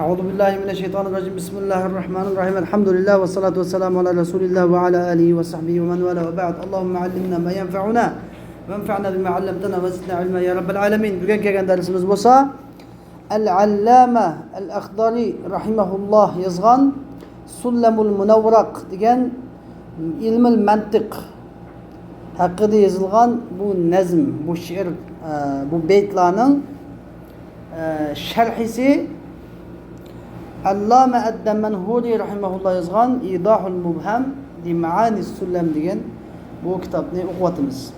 أعوذ بالله من الشيطان الرجيم بسم الله الرحمن الرحيم الحمد لله والصلاة والسلام على رسول الله وعلى آله وصحبه ومن والاه وبعد اللهم علمنا ما ينفعنا وانفعنا بما علمتنا وزدنا علما يا رب العالمين. Bugün kelgan dersimiz bo'lsa Al-Allama Al-Akhdari rahimahulloh yozgan Sullamul Munawwaraq degan ilmul mantiq haqida yozilgan bu nazm, bu she'r, bu beytlarning sharhisi Allama Ad-Damanhuri rahimahulloh yozgan İdahul Mubham li Maani Sullam degan bu kitobni o'qiyotimiz.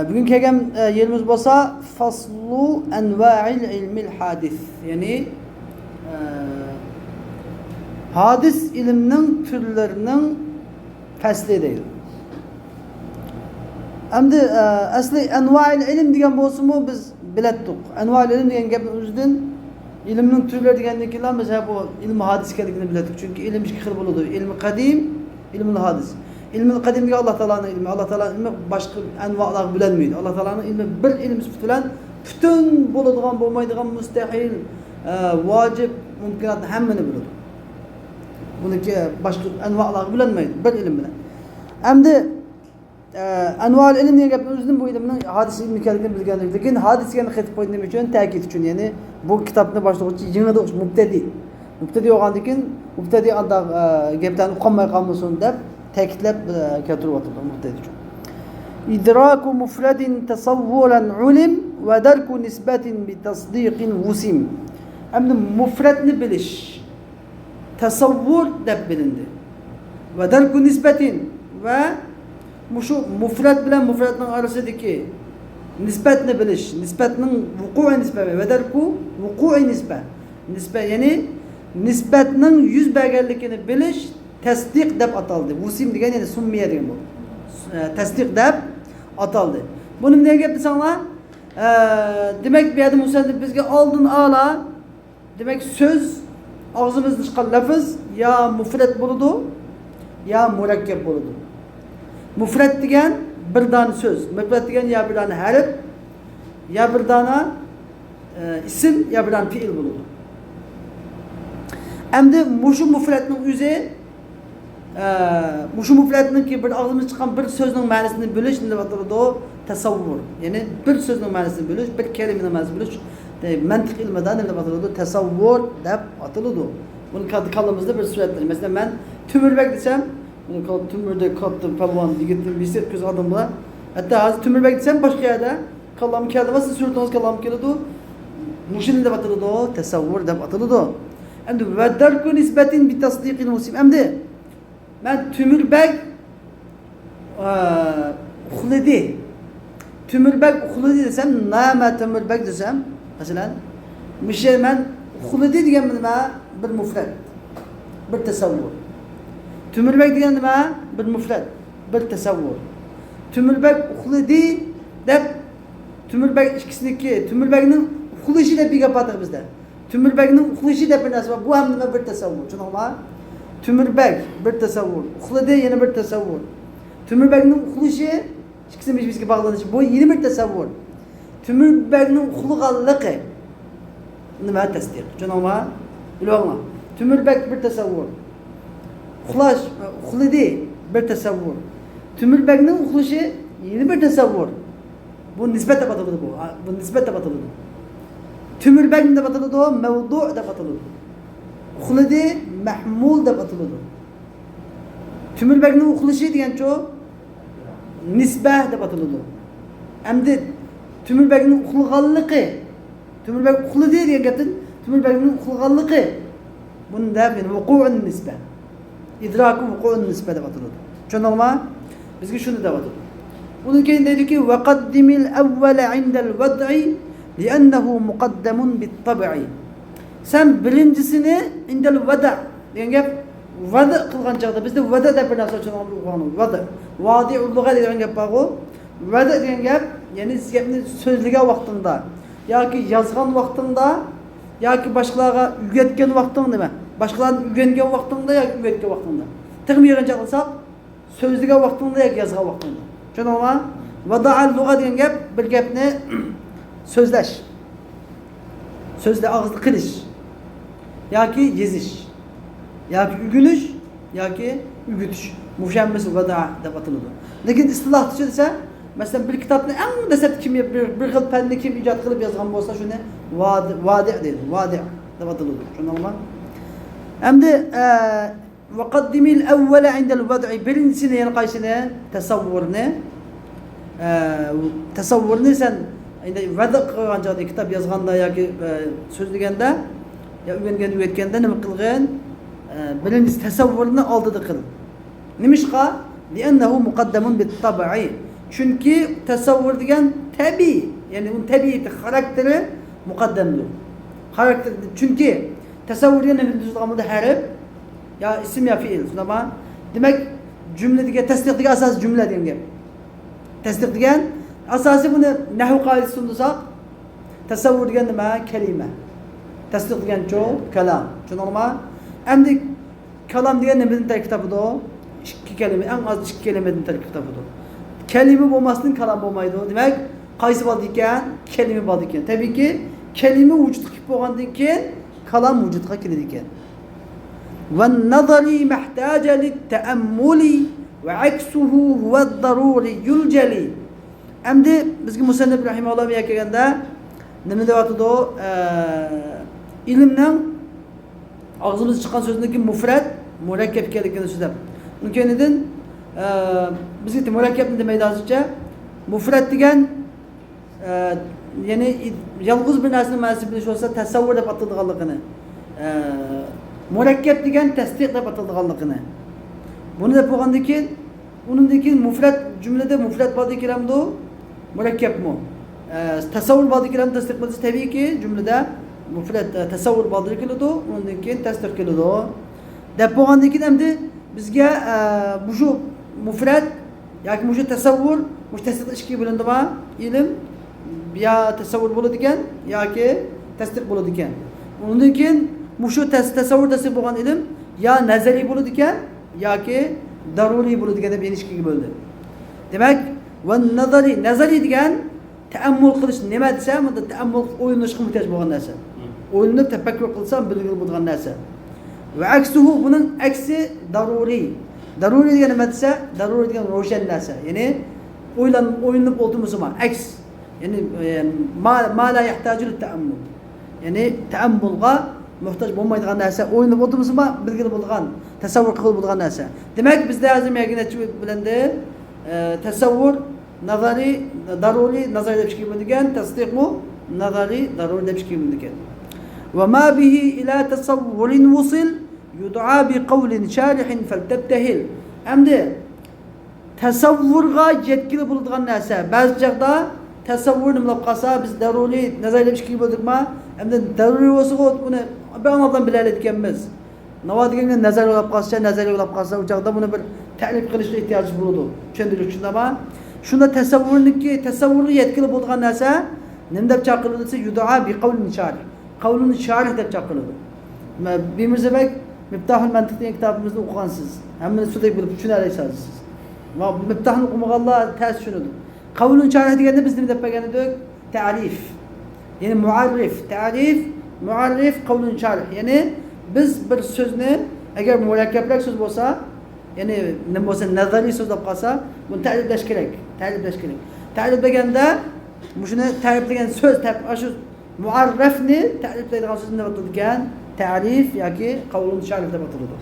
Bugün kelgan yerimiz bo'lsa Faslu Anva'il ilmil hadis. Ya'ni hadis ilmning turlarining fasli deydi. Endi asli anva'il ilm degan bo'lsa-mu biz bilatdik. Anva'il ilm degan gapni o'zidan ilmning turlari degandan keyin biz bu ilm hadis ekanligini bilatdik. Chunki ilm ikki xil bo'ladi. Ilmi qadim, ilmul hadis. İlmi qadim degan Alloh taolaning ilmi. Alloh taolaning ilmi boshqa anvolar bilinmaydi. Alloh taolaning ilmi bir ilm bilan butun bo'ladigan, bo'lmaydigan, mustahil, vojib, mumkinatni hammani biladi. Buniki boshqa anvolar bilinmaydi bir ilm bilan. Endi anval ilm degan gapni o'zidan bu ilmning hadis ilmi ekanligini bilgandik. Lekin hadis deganni qaytib qo'ydim uchun ta'kid uchun, ya'ni bu kitobni boshlovchi yanada mubtadi. Mubtadi bo'lgandan keyin mubtadi anda gaplarni uqolmay qolmasin deb ta'kidlab keltiryapti mubtadi uchun. İdraku mufradin tasavvuran ulim va darku nisbatin bi tasdiqin wusim. Endi mufradni bilish tasavvur deb bilindi. Va darku nisbatin va şu mufrad bilan mufradning orasidagi nisbatni bilish, nisbatning vuqu'i nisbati va darku vuqu'i nisba. Nisba ya'ni nisbatning yuz berganligini bilish tasdiq deb ataldi. Vusim degan ya'ni summiya degan bu. Tasdiq deb ataldi. Buni nima gap desanglar? Demak bu yerda musannif bizga oldin ola demak so'z og'zimizdan chiqqan lafz ya mufrad bo'ladi ya murakkab bo'ladi. Mufrad degan bir dona so'z, mufrad degan ya bir dona harf, ya bir dona ism, ya bir dona fiil bo'ladi. Endi mushu mufradning o'zi mushu mufradningki bir og'zimizdan chiqqan bir so'zning ma'nosini bilish deb ataladi, tasavvur. Ya'ni bir so'zning ma'nosini bilish, bir kalimaning ma'nosini bilish, mantiq ilmidan deb ataladi, tasavvur deb ataladi. Buni kallamizda bir suratlar. Masalan, men Tumurbek desam, Tümürde kattım falan gittim bir set göz adamla. Hatta az tümürbek desem başka yerde kallam kağıdı nasıl sürdünüz kallam kağıdı muşin de batırdı o tesavvur da batırdı o. Hem de veddarku nisbetin bir tasdiqin musim. Hem de ben tümürbek uhledi. Tümürbek uhledi desem nama tümürbek desem mesela mişe ben uhledi diyen bir mufrad bir tesavvur. Tümürbek degan nima? Bir mufrad, bir tasavvur. Tümürbek uxladi deb tümürbek ikkisiniki, tümürbekning uxlishi deb gap ataq bizda. Tümürbekning uxlishi deb bir narsa bor. Bu ham nima bir tasavvur. Tushuningmi? Tümürbek bir tasavvur, uxladi yana bir tasavvur. Tümürbekning uxlishi ikkisini bizga bog'lanishi bu yeni bir tasavvur. Tümürbekning uxlaganligi nima tasdiq. Tushuningmi? Bilingmi? Tümürbek bir tasavvur. Uxlash, uxladi bir tasavvur. Tümürbekning uxlashi yeni bir tasavvur. Bu nisbat deb ataladi bu. Bu nisbat deb ataladi. Tümürbek deb ataladi, mavdu' deb ataladi. Uxladi mahmul deb ataladi. Tümürbekning uxlashi degancha nisbah deb ataladi. Endi tümürbekning uxlaganligi, tümürbek uxladi degan gapdan tümürbekning uxlaganligi bunda yani vuqu'un nisbah. İdraku vuku'un nisbe deb ataladi. Tushundingmi? Bizga shuni deb ataladi. Undan keyin deydiki va qaddimil avvala indal wad'i li'annahu muqaddamun bit-tab'i. Sen birinchisini indal wada' degan gap vada qilgan chaqda bizda vada deb bir narsa tushunamiz. Vada. Vadi'ul lugha degan gap bor-ku. Vada degan gap, ya'ni siz gapni so'zlagan vaqtinda yoki yozgan vaqtinda yoki boshqalarga o'rgatgan vaqtingda nima? Başkalarının ügöngen vaxtında ya ügöngen vaxtında. Tıqmayıqan çaqılsaq, sözlüge vaxtında ya yazgan vaxtında. Şunu ama vada'al luğa degan gap bir gapni so'zlash. Sözde ağızda qilish yoki yezish yoki ugunish yoki ugutish. Mushammasi vada deb ataladi. Lekin istiloh desa, masalan bir kitobni eng dastlab kim bir xil fanni kim ijod qilib yozgan bo'lsa, shuni vadi deydi. Vadi deb ataladi. Tushundingmi? Endi وقدم الأول عند الوضع birinchisini yani qaysini tasavvurni sen endi vada qilgan joyda kitob yozganda yoki so'zlaganda yo o'rganganda nima qilgan? Birinchi tasavvurni oldida qil. Nimishqa? Li'annahu muqaddamun bit-tab'i. Chunki tasavvur degan tabiiy, ya'ni uning tabiiyati, xarakteri muqaddamdir. Xarakter chunki tasavvur degan nima tuzilgan harf ya isim ya fiil. Shunama demak jumla degan tasdiq degan asos jumla degan gap. Tasdiq degan asosi buni nahv qoidasida sundisak, tasavvur degan nima? Kalima. Tasdiq degan kalam. Tushundingmi? Endi kalam degan nimadan tarkibida? İki kelime, en az iki kelimeden tarkibida. Kelime bo'lmasdan kalam bo'lmaydi. Demak, qaysi bor ekan? Kelime bor ekan. Tabii ki kelime vujudga kelib bo'lgandan keyin kalam vujudga keladi ekan. وَالنَّظَرِ مَحْتَاجَ لِلتَّأَمُّلِ وَعَكْسُهُ هُوَ الضَّرُورِيُّ الْجَلِيُّ. Endi bizga musannif rahimahulloh kelganda nima deyotdi? Ilmning og'zimizdan chiqqan so'zniki mufrad, murakkab ekanligini so'zlab. Unkenidan bizga murakkabni demaydi hozircha. Mufrad degan ya'ni yolg'iz bir narsani ma'nosini bilish bo'lsa, tasavvur deb atalganligini. Murakkab degan tasdiq deb atalganligini. Buni deb bo'lgandan keyin undan keyin mufrad jumlada mufrad bor ekanmi? Murakkabmi? Tasavvur bor ekanmi? Tasdiq bo'lsa tabiiyki jumlada mufrad tasavvur bor ekanidi, undan keyin tasdiq keladi. Deb bo'lgandan keyin endi bizga bu shu mufrad yoki bu shu tasavvur, bu tasdiq ikkiga bo'landimi? Ilm ya tasavvur bo'ladi ekan yoki tasdiq bo'ladi ekan. Undan keyin bu shu tasavvur tasdiq bo'lgan ilm ya nazariy bo'ladi ekan yoki daruriy bo'ladi ekan deb yana ikkiga bo'ldi. Demak, va nazariy degan taammul qilish nima desam, unda taammul o'ylanishga muhtoj bo'lgan narsa. O'ylanib tafakkur qilsam bilgil bo'lgan narsa. Ve aksuhu bunun aksi daruri. Daruri degan nima desa, daruri degan ro'shan narsa. Ya'ni o'ylanib olduğumuz zaman aks. Ya'ni ma la yahtaju lit-ta'ammul. Ya'ni ta'ammulga muhtoj bo'lmaydigan narsa, o'ylanib olduğumuz zaman bilgili bo'lgan, tasavvur qilib bo'lgan narsa. Demak, bizda hozir yaginachi bilanda tasavvur nazari, daruri, nazari deb chiqib bo'lgan, tasdiqmu nazari, daruri deb chiqib bo'lgan. Ve ma bihi ila tasavvurin wusil yud'a bi qawlin sharihin faltabtahil. Endi tasavvurga yetkili bo'ladigan narsa. Ba'zi chaqda tasavvur nima bo'lib qolsa, biz daruri, nazariy deb chiqib bo'ldikmi? Endi daruri bo'lsa, uni bir anadan bilayotganmiz. Nima deganda nazariy bo'lib qolsa, nazariy bo'lib qolsa, u chaqda buni bir ta'rif qilishga ehtiyoj bo'ladi. Tushundirish shundami? Shunda tasavvurga yetkili bo'ladigan narsa nima deb chaqirilsa, yud'a bi qawlin sharih. Qavlun şarih deb chaqiriladi. Bemirzabek Miftahul Mantiq degan kitobimizni o'qigansiz. Hammani sudek bilib tushunarsiz. Va Miftahni o'qimaganlar tez tushunadi. Qavlun sharih deganda biz nima deb bilgan edik? Ta'rif. Ya'ni muarrif, ta'rif, muarrif qavlun sharih. Ya'ni biz bir so'zni agar murakkablar so'z bo'lsa, ya'ni nima bo'lsa nazariy so'z deb qolsa, buni ta'riflash kerak. Ta'riflaganda shuni ta'riflagan so'z shu muarrafni ta'riflaydigan so'zni nima deyilgan? Ta'rif yoki qavlun sharif deb ataladi.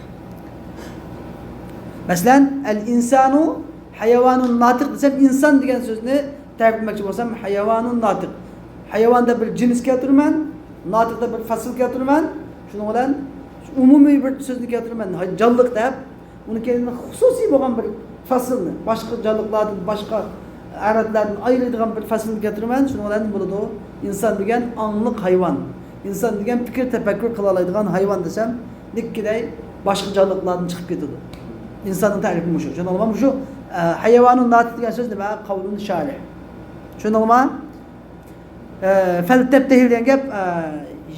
Masalan, al-insanu hayvonun natiq desam, inson degan so'zni ta'riflamoqchi bo'lsam, hayvonun natiq. Hayvonda bir jins keltiraman, natiqda bir fasl keltiraman. Shuning bilan umumiy bir so'zni keltiraman, jonliq deb, uni keyin xususiy bo'lgan bir faslni, boshqa jonliqlardan, boshqa aratlardan ayiradigan bir faslni keltiraman. Shuning bilan bo'ladi. İnsan degan anlık hayvan. İnsan degan fikir tefekkür qila oladigan hayvan desam, nikkiday boshqa jonliqlardan chiqib ketadi. İnsanın ta'rifi mushu. Tushundingmi? Shu hayvonun natiq degan so'z nima? Qavlun sharih. Tushundingmi? Faltabtahil degan gap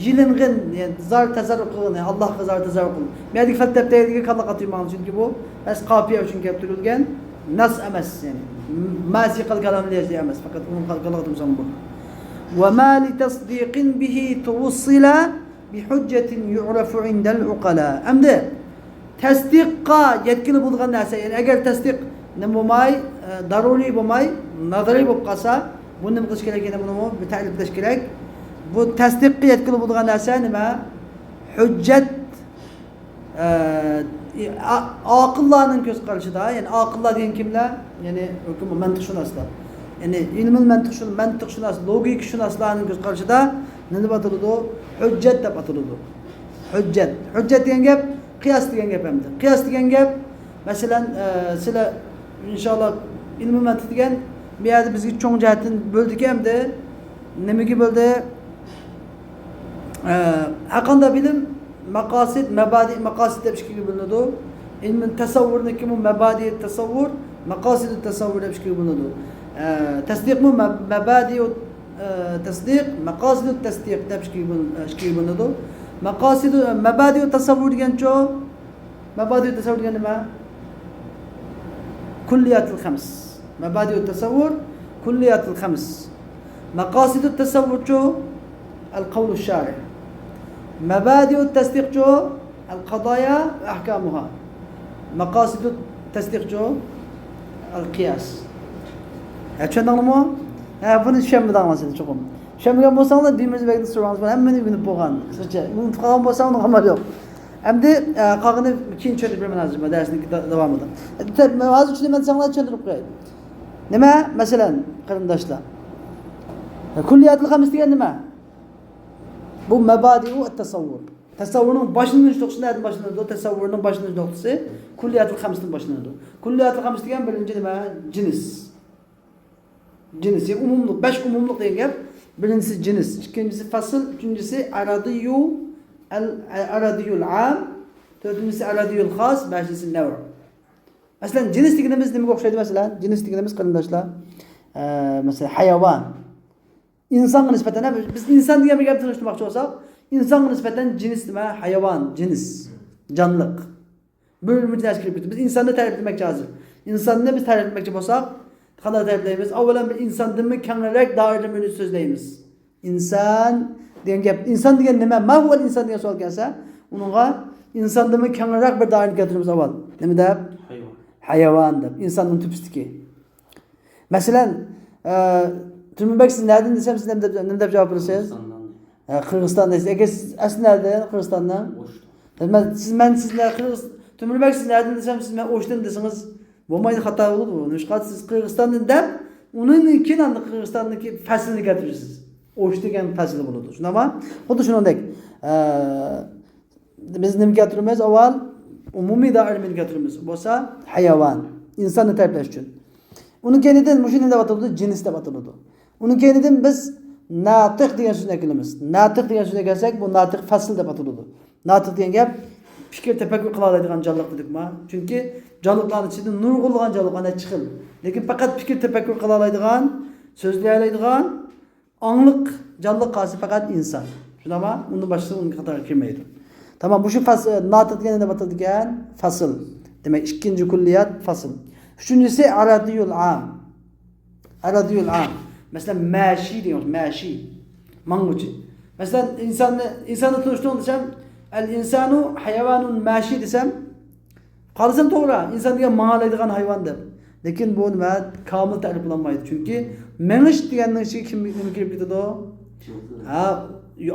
yiling'in, yani zar tazarruq qilgan, Allohga zar tazarruq qilgan. Men dedik faltabtahilga qanday qatıyman chunki bu as qofiya uchun keltirilgan nas emas, yani masi qilganlar emas, faqat uni qilganimiz bu. وما لتصديق به توصل بحجة يعرف عند العقلاء. Endi tasdiqqa yetkili bo'lgan narsa, ya'ni agar tasdiq nima bo'lmay, daruriy bo'lmay, nazariy bo'lib qolsa, buni nima qilish kerak ekan, buni bir ta'riflash kerak. Bu tasdiqqa yetkili bo'lgan narsa nima? Hujjat aqillarning ko'z qarashida, ya'ni aqillar degan kimlar? Ya'ni hukm mantiqshunoslar. Ya'ni ilmul mantiqshunos, logikashunoslarning ko'z qarashida nima deb ataladi? Hujjat deb ataladi. Hujjat. Hujjat degan gap qiyos degan gap hamda. Qiyos degan gap, masalan, sizlar inshaalloh ilmiy mantiq degan bu yerda bizga cho'ng jihatdan bo'ldik hamda nimaga bo'ldi? Haqanda bilim maqasid, mabadi, maqasid deb ikkiga bo'linadi. Ilmin tasavvurniki mu mabadi tasavvur, maqasid tasavvur deb ikkiga bo'linadi. Tasdiq mu mabadi tasdiq, maqasid tasdiq deb ikkiga bo'linadi. Maqasid mabadi tasavvur degancha, mabadi tasavvur degan nima? Kulliyatul khams. Mabadi tasavvur kulliyatul khams. Maqasid tasavvurchu al-qawl ash-shari'. مبادئ التصديق جو القضايا وأحكامها. مقاصد التصديق جو القياس. Açıkçası mı? Bunu şemden bahsediyor çokum. Şemden bolsanız dimiz belki sorarız. Ben hemen günü boğan. Kısaca. Bunu falan bolsanız normal yok. Hem de kalkını ikinci çözüm bir lazım. Dersinin devam edelim. Tabii bazı için ben sana çözdürüp koyayım. Nime? Mesela kardeşler. Kulliyatül hamis diyen nime? Bu mebadi'u et-tasavvur. Tasavvurun başlangıç noktası nereden başlanır? Tasavvurun başlangıç noktası kulliyatül hams'ın başlanır. Kulliyatül hams degan birinci nima? Cins. Cins, yani umumluk, 5 umumluk degan gap. Birincisi cins, ikincisi fasıl, üçüncüsü aradiyul am, dördüncüsü aradiyul khas, beşincisi nev'. Mesela cins deganimiz nimaga o'xshaydi mesela? Cins deganimiz qarindoshlar, mesela hayvon. İnsanga nisbeten biz insan degan bir gap tanıştırmoqchi bo'lsak, insanga nisbeten cins nima? Hayvon, cins, canlılık. Bir narsa kirib ketdi. Biz insonni ta'riflamoqchi hozir. İnsonni biz ta'riflamoqchi bo'lsak, qanday ta'riflaymiz? Avvalan bir insondan kengroq doirada so'zlaymiz. İnsan degan gap, inson degan nima? Ma huwa inson degan savol kelsa, uningga insondan kengroq bir doirani keltiramiz avval. Nima deb? Hayvon. Hayvon deb. İnsonning tupistiki. Masalan, Tümübek siz nereden desem siz ne de cevap verirsiniz? Kırgızistan'da. Eğer siz asıl nereden? Kırgızistan'dan. Siz Tümübek siz nereden desem siz Oş'tan deseniz olmaydı hata olur mu? Nuşkat siz Kırgızistan'dan dem onun iki anda Kırgızistan'daki faslini getirirsiniz. Oş degen fasli bulundu. Şuna ama o da şunu dek. Biz ne getirmez? Aval umumi dairemi getirmez. Bosa hayvan. İnsanı terbiye için. Onun kendinden müşin de batıldı, cins de batıldı. Onun kendinden biz natık diyen sözüne kelimiz. Natık diyen sözüne gelsek bu natık fasıl da batıldı. Natık diyen gap fikir tefekkür kılalaydigan canlılık dedik mi? Çünkü canlılıkların içinde nur kılgan canlılık ana çıkıl. Lekin fakat fikir tefekkür kılalaydigan, sözleyelaydigan anlık canlılık kalsı fakat insan. Şuna ama onun başlığı onun kadar kirmeydi. Tamam bu şu fasıl, natık diyen de batıldı diyen fasıl. Demek ikinci kulliyat fasıl. Üçüncüsü aradiyul am. Aradiyul am. Mesela maşi diyoruz, maşi. Mangucu. Mesela insanı tanıştığım desem, el insanu hayvanun maşi desem, kalsam doğru. İnsan diye mağalaydıgan hayvandır. Lekin bu nima kamil ta'rif qilinmaydi. Çünkü menish deganning ichiga kim kirib ketadi? Ha,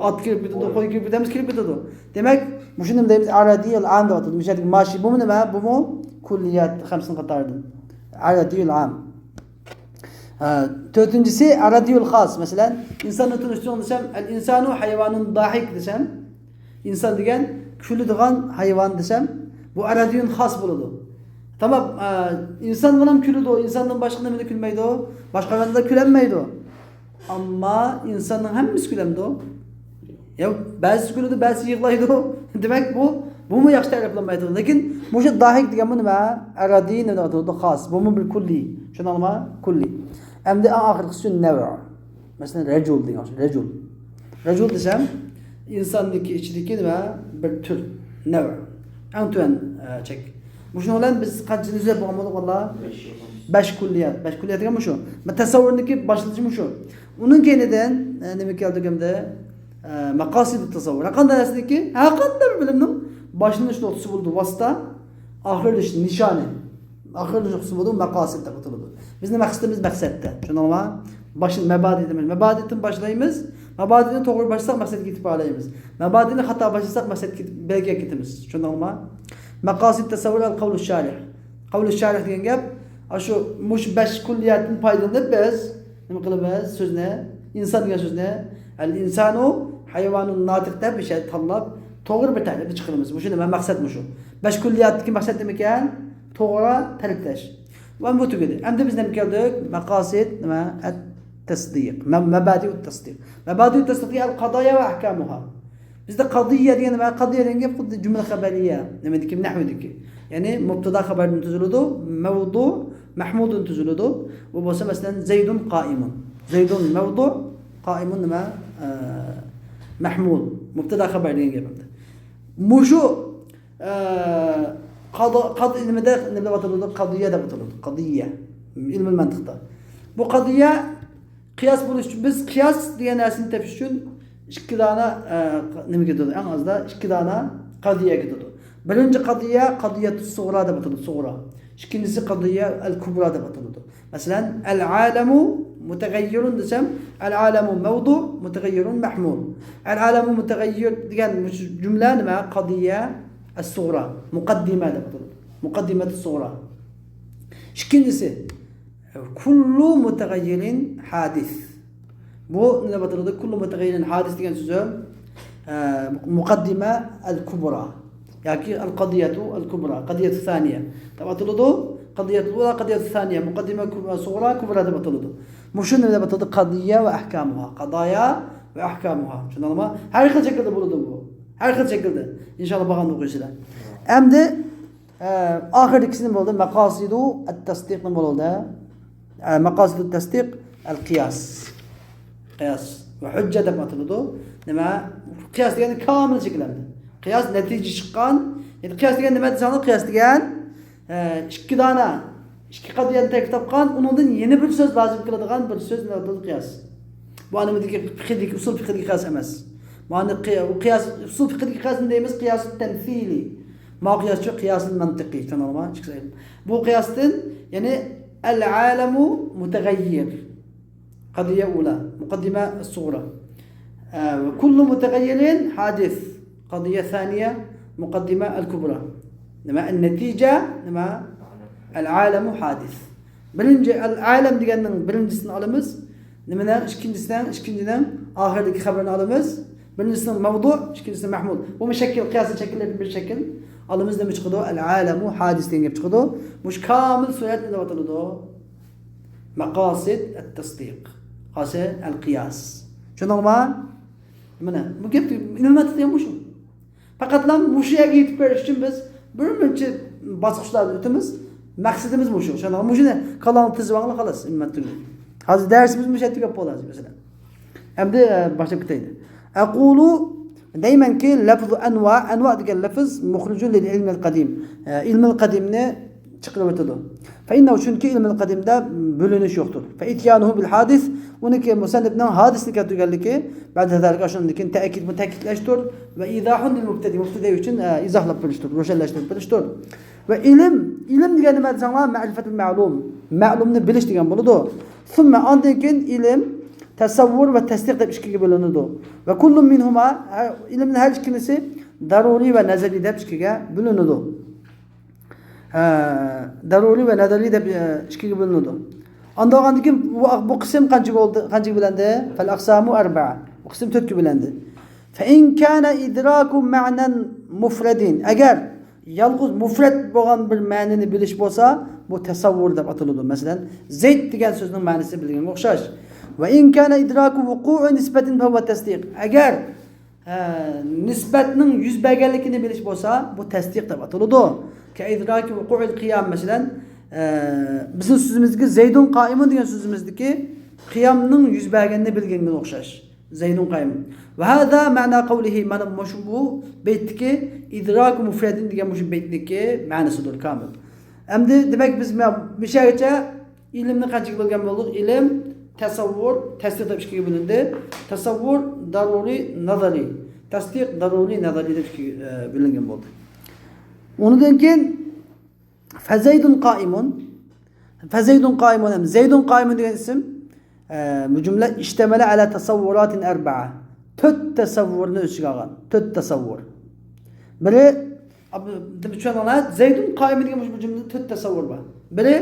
ot kirib ketadi, qo'y kirib ketamiz, kirib ketadi. Demak, shuni deymiz aradiyul am deb atadi. Misol maşi bu nima? Bu mu? Kulliyat hamsini qatardim. Aradiyul am. Dördüncüsü aradiyul khas. Mesela insanı tanıştırdım desem, el insanu hayvanun dahik desem, insan degen külüdigan hayvan desem, bu aradiyun khas buludu. Tamam, insan bilan külüdü o, insandan başka nimede külmeydi o, başka hayvanda külenmeydi o. Ama insanın hemmisi külemdi o. Ya bazı külüdü, bazı yıklaydı o. Demek bu mu yaxshi ta'riflanmaydi? Lekin bu şu dahik degan bu nima? Aradiy nima deydi? Xos. Bu mu bir kulli? Tushunarlimi? Kulli. Endi eng oxirgisi nev'. Masalan, rajul degan, rajul. Rajul desam, insonniki ichidagi nima? Bir tür, nev'. Eng tuan chek. Bu shuni bilan biz qancha yuzlab bo'lganmiz, vallah? 5 yil. Beş kulliyat. Beş kulliyat degan şu. Tasavvurdaki başlıcı şu. Onun kendinden nima keldigimde maqasid tasavvur. Qanday narsadaki haqiqatda bir bilimning başlanish nuqtasi bo'ldi vasita, oxirlash nishoni. Oxirlash nuqtasi bo'ldi maqasid deb ataladi. Bizning maqsadimiz maqsadda. Tushundingmi? Başın mebadi demek. Mebadiden başlayımız. Mebadiden doğru başlasak maksat gitip alayımız. Mebadiden hata başlasak maksat belki gitimiz. Şundan olma. Maqasid tasavvur al kavlu şarih. Kavlu şarih diyen gap. Şu muş beş kulliyatin paydalanıp biz nima qilamiz? Söz ne? İnsan degan söz ne? El insanu hayvanun natiqda bir şey tanlab to'g'ri bir ta'rif chiqaramiz. Bu shunda maqsad shu. Beş kulliyatdagi maqsad nima ekan? To'g'ri ta'riflash. Va bu tugadi. Endi biz nima keldik? Maqasid nima? التصديق مبادئ التصديق مبادئ التصديق القضايا واحكامها bizde قضيه degan nima qadiya degan gap xuddi jumla xabariya nima dekim nahvu deki ya'ni mubtada xabardan tuziladi mavdu mahmudun tuziladi bu bo'lsa masalan zaydun qaimun zaydun mavdu qaimun nima mahmud mubtada xabar degan gapimda mushu qad ilmida nima deb ataladi qadiya deb ataladi qadiya ilm mantiqda bu qadiya Kıyas buluş için biz kıyas diye nersini tepiş için iki tane nemi gidiyordu en az da iki tane kadiye gidiyordu. Birinci kadiye kadiyet suğra da batıldı suğra. İkincisi kadiye el kubra da batıldı. Mesela el alemu mutegayyirun desem el alemu mevdu mutegayyirun mahmul. El alemu mutegayyir diyen cümle neme kadiye el suğra. Mukaddime da batıldı. Mukaddimet suğra. İkincisi kullu mutagayyirin hadis. Bu ne batırdı? Kullu mutagayyirin hadis diyen sözü mukaddime el-kubra. Yani el-qadiyetu el-kubra. Qadiyetu thaniye. Batırdı. Qadiyetu ula qadiyetu thaniye. Mukaddime suğra kubra da batırdı. Muşun ne batırdı? Qadiye ve ahkamuha. Qadaya ve ahkamuha. Şundan ama her xil şekilde bulundu bu. Her xil şekilde. İnşallah bakalım okuyuşlar. Hem de ahir ikisinin oldu. Maqasidu et-tasdiq ne oldu? مقاصد التصديق القياس قياس وحجة دب مطلوبه نما قياس يعني كامل شكله قياس نتيجة شقان يعني قياس يعني نما تسانو قياس يعني iki tane iki qadiye tekitap qan onundan yeni bir söz lazım kıladigan bir söz ne oldu qiyas bu anımdaki fiqhdik usul fiqhdik qiyas emas bu anı qiyas usul fiqhdik qiyas deymiz qiyas temsili ma qiyas şu qiyas mantıqi tamam bu qiyasdan yani العالم متغير قضية أولى مقدمة الصغرى كل متغير حادث قضية ثانية مقدمة الكبرى لما النتيجة لما العالم حادث birinci العالم ديالنا birincisinden alımız لما ikincisinden آخردaki haberini alımız birincisinden mevdu ikincisinden mahmud bu meşekkil kıyasın şekilleri bir şekil alımız demiş çıkıdı el-alemu hadis diye çıkıdı muş kamil suretle de batılıdı maqasid et-tasdiq qase el-qiyas şunu ama bu gep inanmat diyormuş fakat lan muşuya gidip beriş için biz bir müddet basqıçlar ötümüz maksadımız muşu şunu ama muşu ne kalan tizvanlı xalas immettir hazır dersimiz müşettik yap olacak mesela hem de başka kitaydı aqulu دايما كي لفظ انواع ديال اللفظ مخرج للعلم القديم علم القديم ne çıkırıvırtıdı. فإنه çünkü ilm القديم da bölünüş yoktur. فإتيانه بالحادث onu ki musannif'nin hadislik ettiği ki بعد ذلك aşındaki tekitleştir ve izahun lil-mubtedi için izahla paylaştır, roşelleştirip paylaştır. Ve ilim degani nima desanglar ma'rifatul ma'lum. Ma'lumni bilish degan bo'ladi. Sonra ondan keyin ilim tasavvur ve tasdik deb ikkiga bo'linadi. Ve kullun minhuma ilmning har ikkinisi daruriy ve nazariy deb ikkiga bo'linadi. Daruriy ve nazariy deb ikkiga bo'linadi. Ondan keyin bu qism qancha bo'ldi? Qancha bo'landi? Fal aqsamu arba'a. Bu qism 4 ga bo'landi. Fa in kana idraku ma'nan mufradin. Agar yalnız mufrad bo'lgan bir ma'nini bilish bo'lsa, bu tasavvur deb ataladi. Masalan, Zayd degan so'zning ma'nosini bilganga o'xshash. Ve in kana idraku vuku'u nisbatin fa huwa tasdiq. Agar nisbatning yuz berganligini bilish bo'lsa, bu tasdiq deb ataladi. Ka idraki vuku'il qiyam masalan, bizning so'zimizdagi Zaydun qaimun degan so'zimizdagi qiyamning yuz berganini bilganga o'xshash. Zaydun qaimun. Ve hada ma'na qawlihi mana bu baytdagi idraku mufradin degan mush baytdagi ma'nosidir kamil. Endi demek biz bir şeyce ilimni qanchaga bo'lgan bo'ldik? Ilm, tasavvur, tasdiq deb ikkiga bo'lindi. Tasavvur daruriy, nazariy. Tasdiq daruriy, nazariy deb ikkiga bo'lingan bo'ldi. Undan keyin fazaydun qoimun. Fazaydun qoimun ham zaydun qoimun degan ism bu jumla ishtamala ala tasavvuratin arba'a. 4 tasavvurni o'ziga olgan. 4 tasavvur. Biri deb tushuniladi. Zaydun qoimun degan bu jumlada 4 tasavvur bor. Biri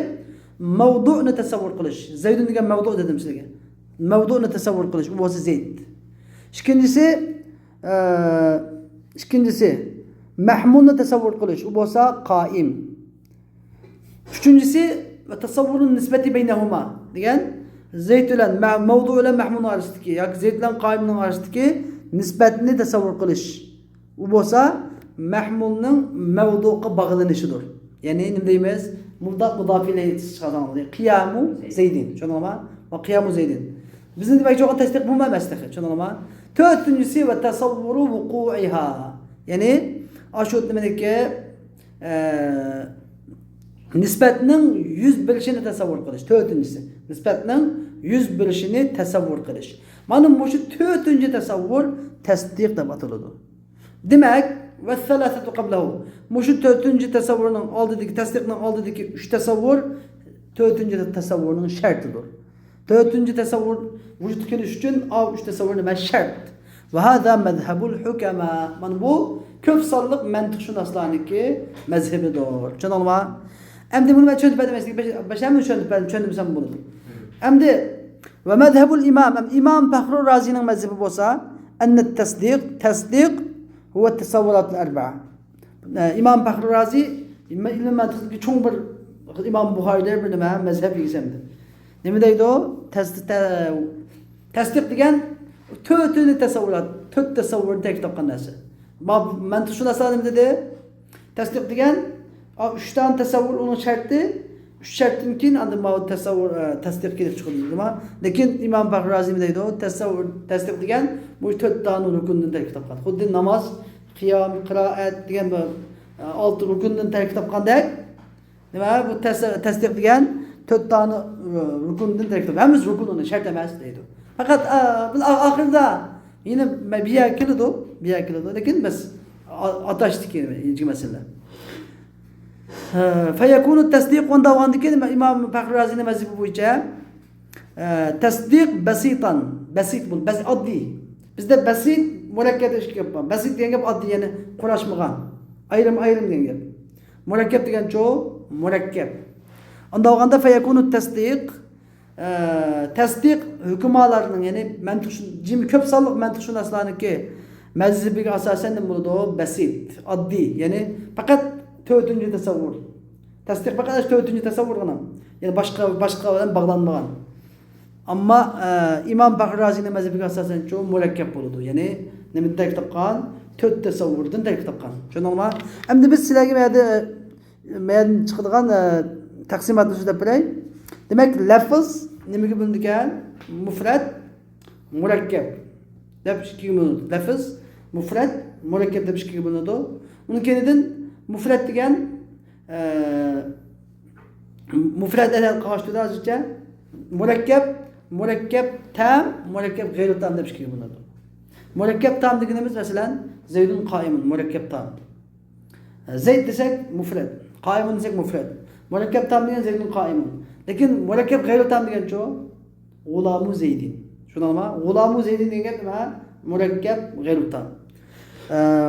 mavdu'ni tasavvur qilish. Zaydun degan mavdu' dedim sizga. Mavdu'ni tasavvur qilish, bu bo'lsa Zayd. İkincisi mahmulni tasavvur qilish, u bo'lsa qoim. Üçüncüsü tasavvurun nisbeti beynehuma degan Zayd bilan mavdu bilan mahmul orasidagi yoki Zayd bilan qoimning orasidagi nisbatni tasavvur qilish. U bo'lsa mahmulning mavduga bog'lanishidir. Ya'ni nima deymiz? Mudaf ilayhi chiqadi. Qiyamu Zaydin. Tushunarlimi? Va qiyamu Zaydin. Bizning demak jo'g'on tasdiq bu emasdi. Tushunarlimi? To'rtinchisi va tasavvuru vuqu'iha. Ya'ni ashu nimadaki nisbatning 100 bo'lishini tasavvur qilish. To'rtinchisi nisbatning 100 bo'lishini tasavvur qilish. Mana bu shu to'rtinchi tasavvur tasdiq deb ataladi. Demak, va salasatu qablahu. Shu to'rtinchi tasavvurning oldidagi tasdiqning oldidagi 3 tasavvur to'rtinchi tasavvurning shartidir. To'rtinchi tasavvur vujudga kelish uchun 3 tasavvur nima shart? Va hada mazhabul hukama. Mana bu ko'p sonliq mantiqshunoslarniki mazhabidir. Tushunarlimi? Endi buni ben tushunib bermaslik, başlamay tushundim bo'ladi. Endi va mazhabul imam Faxrur Razining mazhabi bo'lsa, anna tasdiq huwa tasavvurat al-arba'a. İmam Faxrur Razi ilm mantiqdagi cho'ng bir İmam Buxoriylar bir nima mazhab yesamdi. Nima deydi o? Tasdiq degan to'rtini tasavvurat, 4 tasavvurni kitobga narsa. Mantiqshunoslar nima dedi? Tasdiq degan 3 tane tasavvur onun şartı. 3 şartdan keyin anda mavud tasavvur tasdiq kelib chiqadi. Lekin İmam Faxrur Razi deydi o tasdiq degan bu 4 tane rukundan tarkib topgan. Xuddi namoz, qiyom, qiroat degan bu 6 rukundan tarkib topgandek. Nima bu tasdiq degan 4 tane rukundan tarkib topgan. Hammasi rukun onun shart emas deydi. Faqat bu oxirida yine biya keladi. Lekin biz atashdik inci masala. Fayakunu tasdiq onda o'g'andiki İmam Faxrur Razining mazhabi bo'yicha tasdiq basit bu oddiy. Bizda basit murakkab ish gap bor. Basit degan gap oddiy, ya'ni qurashmagan. Ayrim degan gap. Murakkab degan murakkab. Onda o'g'anda fayakunu tasdiq hukmalarining, ya'ni mantiq ko'p sonliq mantiqshunoslarniki mazhabiga asosan nima bo'ladi? Basit, oddiy, ya'ni faqat 4. tasavvur. Tasdiq faqat 4. tasavvurgina. Yani başka bilan bog'lanmagan. Ammo İmam Faxrur Razining mazhabiga asosan cho'ng murakkab bo'ladi. Ya'ni nima tarkib topgan? 4 tasavvurdan tarkib topgan. Tushundingmi? Endi biz sizlarga men chiqadigan taqsimotni so'zlab beray. Demak, lafz nimaga bo'lingan? Mufrad, murakkab deb ikkiga bo'linadi. Lafz, mufrad, murakkab deb ikkiga bo'linadi. Uni keyinidan mufrad degan mufrad adad qarashtirdi hozircha. Murakkab tam, murakkab g'ayri tam deb ikkiga bo'linadi. Murakkab tam deganimiz masalan Zaydun qoimun murakkab tam. Zayd desak mufrad, qoimun desak mufrad. Murakkab tam degan Zaydun qoimun. Lekin murakkab g'ayri tam degan-chi g'ulamu Zaydin. Tushunarmi? G'ulamu Zaydin degan nima? Murakkab g'ayri tam.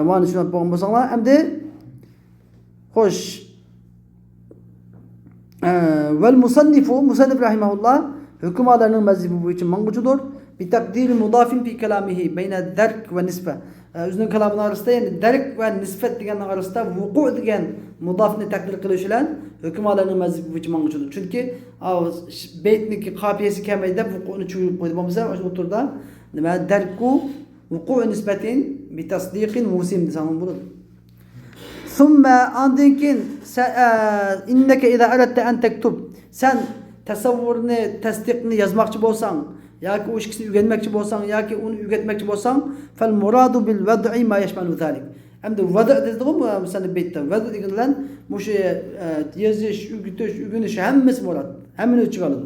Mana shuni bo'lgan bo'lsanglar, endi xo'sh. Vel musannif rahimahullah hükümalarının mazhabi bu için mangucudur. Bi takdir mudafin fi kalamihi beyne derk ve nisbe. Özünün kalamının arasında, yani derk ve nispet degan arasında vuku degan mudafni takdir qilish bilan hükümalarının mazhabi bu için mangucudur. Çünkü beytniki qafiyasi kamayda vuku'ni cho'yib qo'ydi. Bo'lmasa o'sha turda nima derku vuku nisbatin bi tasdiqin musim desan bo'ladi. ثم عندك إنك إذا أردت أن تكتب sen tasavvurni, tasdiqni yazmoqchi bo'lsang yoki o'sha kishini o'rganmoqchi bo'lsang yoki uni o'rgatmoqchi bo'lsang fal muradu bil vad'i ma yashmalu zalik. Endi vada dedikmi masalan betda vada degan bilan o'sha yozish, o'rgatish, o'rganish hammasi murod. Hemen ölçü aldı.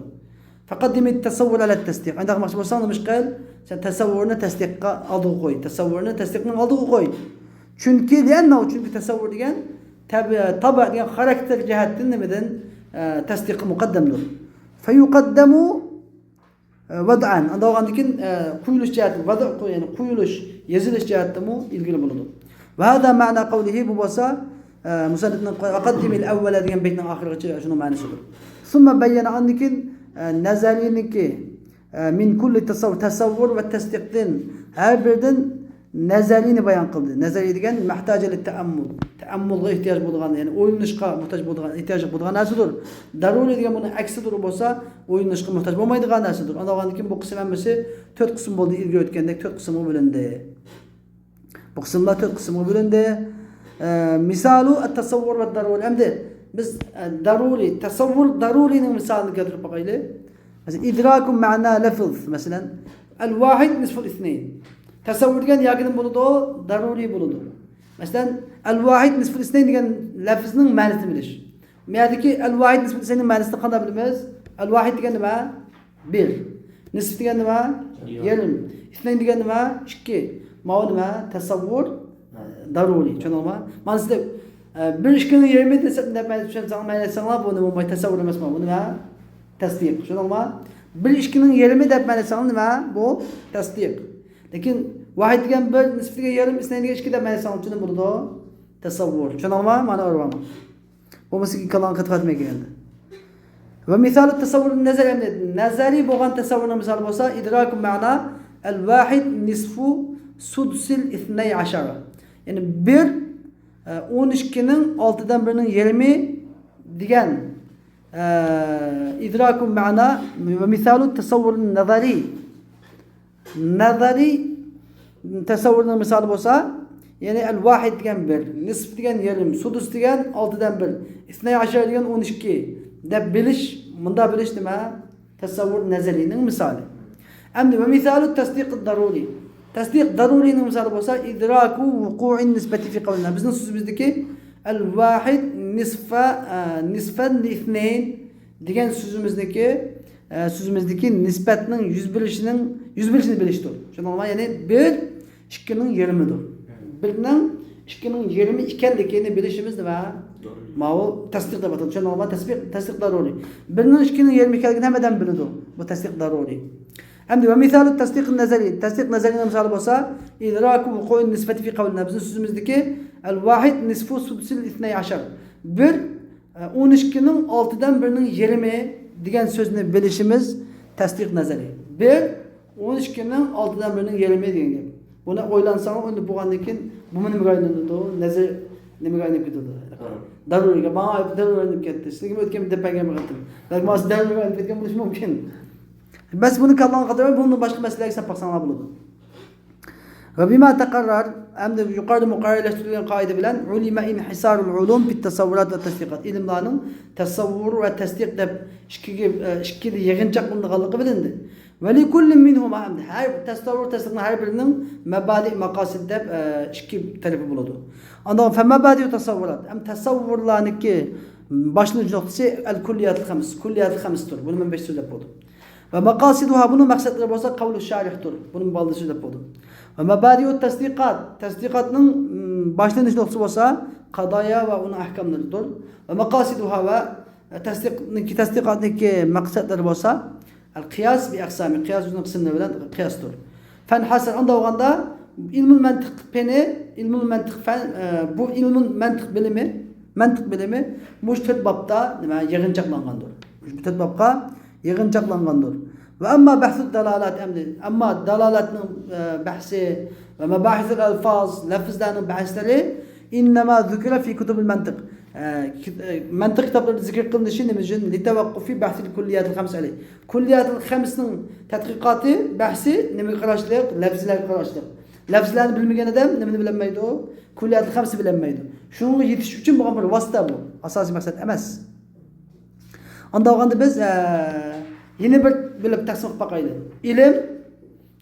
Fakat demek tasavvur ala tasdik. Anda maksimum olsan demiş kal. Sen tasavvurunu tasdikka aldığı koy. Tasavvurunu tasdikten aldığı koy. Çünkü çünkü tasavvur diyen tabi diyen karakter cihetten nemeden tasdik mukaddemdir. Feyuqaddemu vad'an. Anda o andikin kuyuluş cihetten yani kuyuluş yazılış cihetten mu ilgili bulundu. Ve hada ma'na kavlihi bu basa müsaadetine akaddimil evvela diyen beytin ahireti şunu manasıdır. Sonra beyyene andikin nezalininki min kulli tasavvur ve tasdikten her birden nezalini bayan kıldı. Nezali degen muhtaceli teammul. Teammulga ihtiyaç bulgan yani oynashqa muhtaç bulgan ihtiyaç bulgan narsadır. Daruri degen bunun aksidir bolsa oynashqa muhtaç bolmaydigan narsadır. Anda ogandan bu kısım emmesi 4 kısım boldu ilgi ötkendek 4 kısmı bölündü. Bu kısımlar 4 kısmı bölündü. Misalu at-tasavvur ve daruri. Emdi biz daruri, tasavvur daruri'nin misalını getirip bakaylı. Mesela idrakum ma'na lafız mesela el-vahid nisful ithnayn. Tasavvur degen yakının buludu o daruri buludu. Mesela el-vahid nisful ithnayn degen lafızının manasını biliş. Meyadaki el-vahid nisful ithnaynin manasını qanday bilamiz? El-vahid degen nima? 1. Nisf degen nima? Yarım. İthnayn degen nima? 2. Ma nima? Tasavvur daruri. Tushundingmi? Mana sizlar bir ishkini 20 desam deb aytsanglar bu nima tasavvur emas bu nima? Tasdiq. Tushundingmi? Bir ishkini 20 deb aytsanglar nima? Bu tasdiq. Lekin vahid degan 1, nisf degan yarım, isnayn degan 2 deb aytsanglar shuni bo'ladi. Tasavvur. Tushundingmi? Mana o'rvami. Bu musiqiy kalam qatqatmay keldi. Ve misalu tasavvurun nazari bo'lgan tasavvurning misoli bo'lsa idrakum ma'na al-vahid nisfu sudsil ithnay ashara. Yani 12'nin 6'dan birinin 20 degan idrakum ma'na ve misalu tasavvurun nazari. Nazari tasavvurun misali bo'lsa yani al-vahid degan 1, nisf degan yarım, sudus degan 6'dan 1, ithnay ashara degan 12 deb bilish, bunda bilish nima? Tasavvur nazarining misali. Endi ve misalu tasdiq daruri. Tasdiq darurining misali bo'lsa idraku vuqu'in nisbati fi qawlina. Bizning so'zimizdagi al-vahid nisfan li ithnayn degan so'zimizdagi nisbatning yüz bilishini bilishdir. Tushundingmi? Ya'ni 1 2ning 20dir. 1ning 2ning 20 ekanligini bilishimiz nima? Ma'u tasdiq deb ataladi. Tushundingmi? Tasdiq daruri. 1ning 2ning 20 ekanligini hammadan biladi. Bu tasdiq daruri. Hamdi ve misalu tasdiq nazari. Tasdiq nazarining misali bo'lsa idraku vuqu'in nisbati fi qawlina. Bizning so'zimizdagi al-vahid nisfu sudsil ithnay ashar. 1 12ning 6'dan 1ning 20 degan so'zni bilishimiz tasdiq nazari. 1 12ning 6'dan 1ning 20 degan gap. Buni o'ylansang endi bo'lgandan keyin bu nimaga aylanadi? Nazar nimaga aylanib ketadi? Daruriga bana daruri aylanib ketdi. Sizga o'tgan deb payg'ambar aytdim. Balki mas daruri aylanib ketgan bo'lishi mumkin. Bas bunu kallan kadar bunun başka meseleleri sapaksanlar buludu. Ve bima tekarrar hem de yukarıda mukarreleştirilen kaide bilen ulime inhisarul ulum bit tasavvurat ve tasdikat. İlimlerin tasavvur ve tasdik de şikili yığıncaklığında bilindi. Ve li kullin minhum hem de her tasavvur tasdikin her birinin mebadi makasid de şiki tarifi buludu. Ondan fe mebadi tasavvurat hem tasavvurlarının ki başlıca noktası el kulliyat-ı khams. Kulliyat-ı khams'tur. Bunu ben 5 söz yapıyordum. Ve makasiduha bunun maksatları olsa kavlu şarihtur. Bunun baldısı da budur. Ve mebadi'ut tasdikat. Tasdikatının başlangıç noktası olsa kadaya ve onun ahkamlarıdır. Ve makasiduha ve tasdikatındaki maksatları olsa el-kıyas bi aksami. Kıyas uzun kısımları bilen kıyastur. Fen hasar anda oğanda ilmul mantık peni, ilmul mantık fen, bu ilmul mantık bilimi müştet babda yığıncaklangandır. Müştet babda yığıncaklangandır. Ve amma bahsü dalalat emdi. Amma dalalatның bahsi ve mebahithul alfaz, lafızlarının bahsleri innema zükira fi kutubil mantık. Mantık kitaplarında zikir kılındığı şey nemizin litevakkufi bahsil kulliyatul khams aleyh. Kulliyatul khams'ның tadqiqatı bahsi nemi qarashliq, lafzlar qarashliq. Lafzlarni bilmagan adam nimani bilinmaydi o? Kulliyatul khams'ı bilinmaydi. Şunu yetiş üçün bo'lgan bir vasita bu. Asosiy maqsad emas. Anda olganda biz yeni bir bilib taqsim qilib boqaylik. Ilm,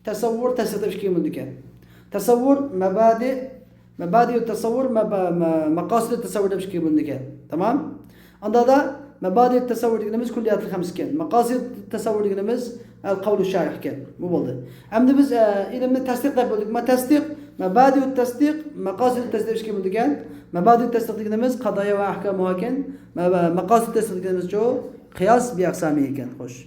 tasavvur, tasdiq deb ikki bo'ldi ekan. Tasavvur, mabadi tasavvur, maqasid tasavvur deb ikki bo'ldi ekan. Tamam? Anda da مبادئ التصور ديجنمز كليات الخمس كان مقاصد التصور ديجنمز القول الشارح كان مو بلده عمد بس إذا من التصديق ده ما تصديق مبادئ التصديق مقاصد التصديق إيش كم ديجان مبادئ التصديق ديجنمز قضايا وأحكامها كان مقاصد التصديق ديجنمز جو قياس بأقسامه كان خوش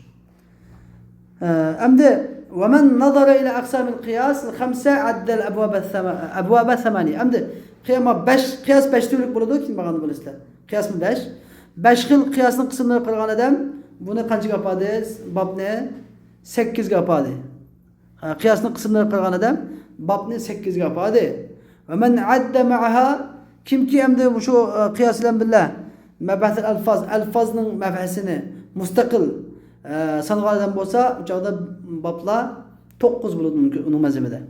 أمد ومن نظر إلى أقسام القياس الخمسة عد أبواب ثمانية أمد قياس باش تقولك بردو كم بغان بالإسلام قياس من باش خل قياس قسمنا قرغان أدم بنا قنچ قابادز بابنا 8 قاباده قياس قسمنا قرغان أدم بابنا 8 قاباده ومن عد معها كم كي أمد وشو قياس لهم بالله مبحث الألفاظ مبحثنا مستقل صنغال أدم بوسا وجاودا بابلا توقز بلود من مزمده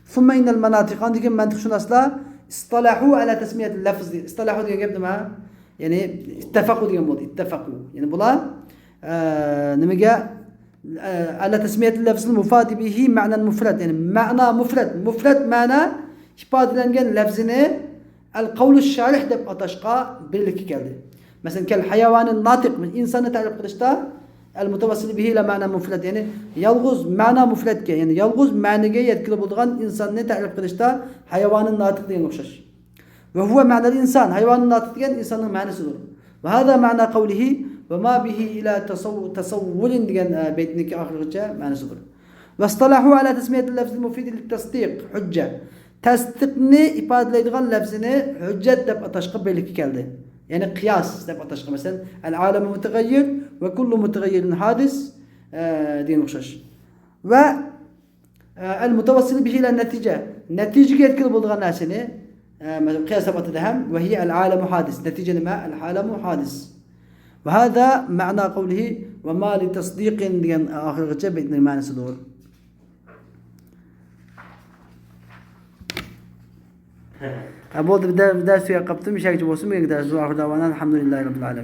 ثم إن المناطق عندك منطق شنو أصلا اصطلحوا على تسمية اللفظ دي اصطلحوا دي قبل ما يعني اتفقوا دي قبل اتفقوا يعني بلا نمجا على تسمية اللفظ المفاد به معنى مفرد يعني معنى مفرد معنى يباد لنجن لفظنا القول الشارح دب أتشقى بالك كذا مثلا كالحيوان الناطق من إنسان تعرف قدشتا المتوصل به إلى معنى مفرد يعني يلغز معنى مفرد يعني يلغز معنى جاي يذكر بدغن إنسان تعرف قدشتا حيوان الناطق دي نقشش وهو معنى الإنسان حيوان الناطق يعني إنسان معنى صدور وهذا معنى قوله وما به إلى تصور ديان بيتنك آخر رجاء معنى صدور واصطلحوا على تسمية اللفظ المفيد للتصديق حجة تصدقني إباد ليدغن لفظنا حجة تبقى تشقب بالك كالده يعني قياس تبقى تشقب مثلا العالم متغير وكل متغير حادث دين وشش والمتوصل به إلى النتيجة نتيجة كل بلغ ناسنة قياس تبقى تدهم وهي العالم حادث نتيجة ما العالم حادث وهذا معنى قوله وما لتصديق دين آخر رجاء بإذن المعنى صدور أبود بدأ سويا قبض مش هيك جبوسهم يقدر زوا آخر دعوانا الحمد لله رب العالمين.